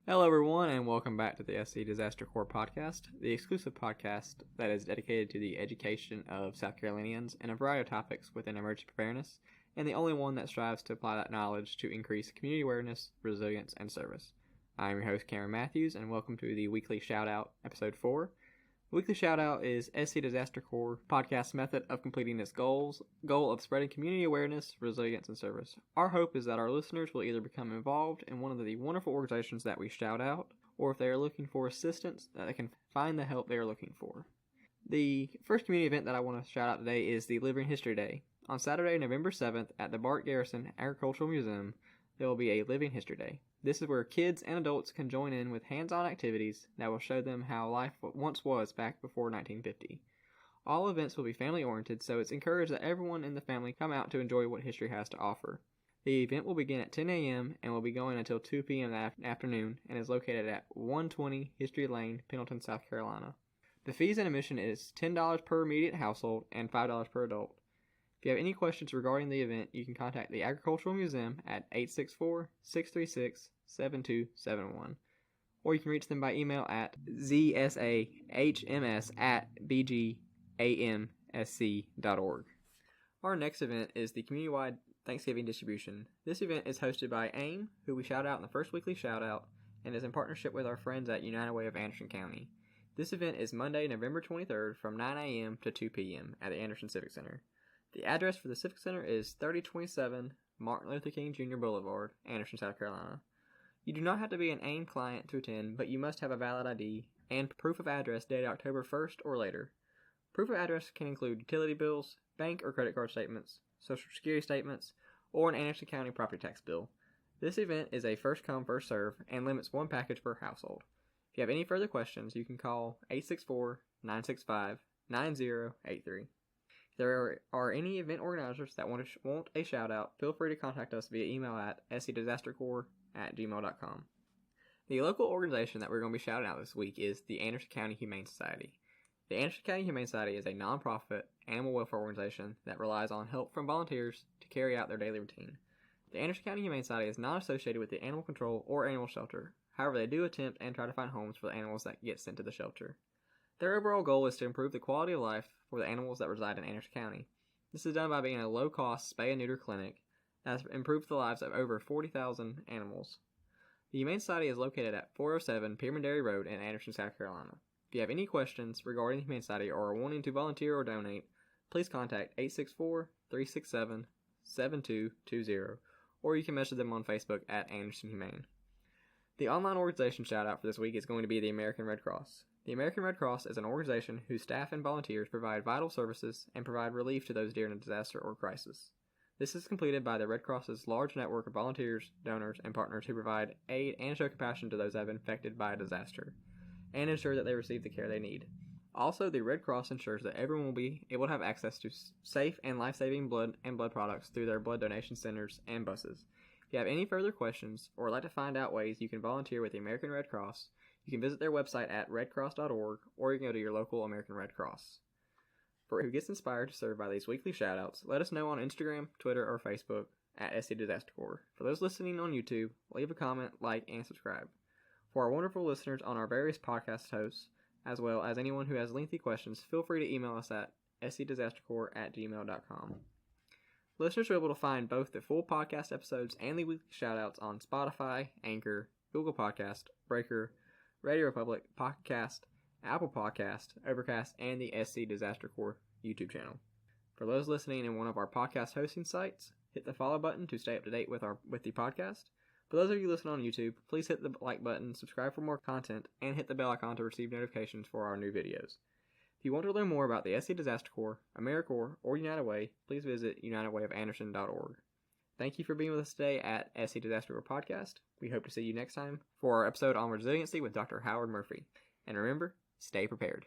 Hello, everyone, and welcome back to the SC Disaster Corps podcast, the exclusive podcast that is dedicated to the education of South Carolinians in a variety of topics within emergency preparedness, and the only one that strives to apply that knowledge to increase community awareness, resilience, and service. I'm your host, Cameron Matthews, and welcome to the weekly shout-out, episode 4. The weekly shout-out is SC Disaster Corps podcast method of completing its goal of spreading community awareness, resilience, and service. Our hope is that our listeners will either become involved in one of the wonderful organizations that we shout out, or if they are looking for assistance, that they can find the help they are looking for. The first community event that I want to shout out today is the Living History Day. On Saturday, November 7th, at the Bart Garrison Agricultural Museum, there will be a Living History Day. This is where kids and adults can join in with hands-on activities that will show them how life once was back before 1950. All events will be family-oriented, so it's encouraged that everyone in the family come out to enjoy what history has to offer. The event will begin at 10 a.m. and will be going until 2 p.m. that afternoon and is located at 120 History Lane, Pendleton, South Carolina. The fees and admission is $10 per immediate household and $5 per adult. If you have any questions regarding the event, you can contact the Agricultural Museum at 864-636-7271, or you can reach them by email at zsahms@bgamsc.org. Our next event is the community-wide Thanksgiving distribution. This event is hosted by AIM, who we shout out in the first weekly shout out, and is in partnership with our friends at United Way of Anderson County. This event is Monday, November 23rd from 9 a.m. to 2 p.m. at the Anderson Civic Center. The address for the Civic Center is 3027 Martin Luther King Jr. Boulevard, Anderson, South Carolina. You do not have to be an AIM client to attend, but you must have a valid ID and proof of address dated October 1st or later. Proof of address can include utility bills, bank or credit card statements, social security statements, or an Anderson County property tax bill. This event is a first-come, first-serve and limits one package per household. If you have any further questions, you can call 864-965-9083. If there are any event organizers that want a shout-out, feel free to contact us via email at scdisastercorps@gmail.com. The local organization that we're going to be shouting out this week is the Anderson County Humane Society. The Anderson County Humane Society is a non-profit animal welfare organization that relies on help from volunteers to carry out their daily routine. The Anderson County Humane Society is not associated with the animal control or animal shelter. However, they do attempt and try to find homes for the animals that get sent to the shelter. Their overall goal is to improve the quality of life for the animals that reside in Anderson County. This is done by being a low-cost spay and neuter clinic that has improved the lives of over 40,000 animals. The Humane Society is located at 407 Pierman Dairy Road in Anderson, South Carolina. If you have any questions regarding the Humane Society or are wanting to volunteer or donate, please contact 864-367-7220, or you can message them on Facebook at Anderson Humane. The online organization shout-out for this week is going to be the American Red Cross. The American Red Cross is an organization whose staff and volunteers provide vital services and provide relief to those during a disaster or crisis. This is completed by the Red Cross's large network of volunteers, donors, and partners who provide aid and show compassion to those that have been affected by a disaster, and ensure that they receive the care they need. Also, the Red Cross ensures that everyone will be able to have access to safe and life-saving blood and blood products through their blood donation centers and buses. If you have any further questions or would like to find out ways you can volunteer with the American Red Cross, you can visit their website at redcross.org, or you can go to your local American Red Cross. For who gets inspired to serve by these weekly shoutouts, let us know on Instagram, Twitter, or Facebook at SC Disaster Corps. For those listening on YouTube, leave a comment, like, and subscribe. For our wonderful listeners on our various podcast hosts, as well as anyone who has lengthy questions, feel free to email us at scdisastercorps@gmail.com. Listeners are able to find both the full podcast episodes and the weekly shoutouts on Spotify, Anchor, Google Podcast, Breaker, Radio Republic, Pocket Cast, Apple Podcast, Overcast, and the SC Disaster Corps YouTube channel. For those listening in one of our podcast hosting sites, hit the follow button to stay up to date with the podcast. For those of you listening on YouTube, please hit the like button, subscribe for more content, and hit the bell icon to receive notifications for our new videos. If you want to learn more about the SC Disaster Corps, AmeriCorps, or United Way, please visit unitedwayofanderson.org. Thank you for being with us today at SC Disaster Corps Podcast. We hope to see you next time for our episode on resiliency with Dr. Howard Murphy. And remember, stay prepared.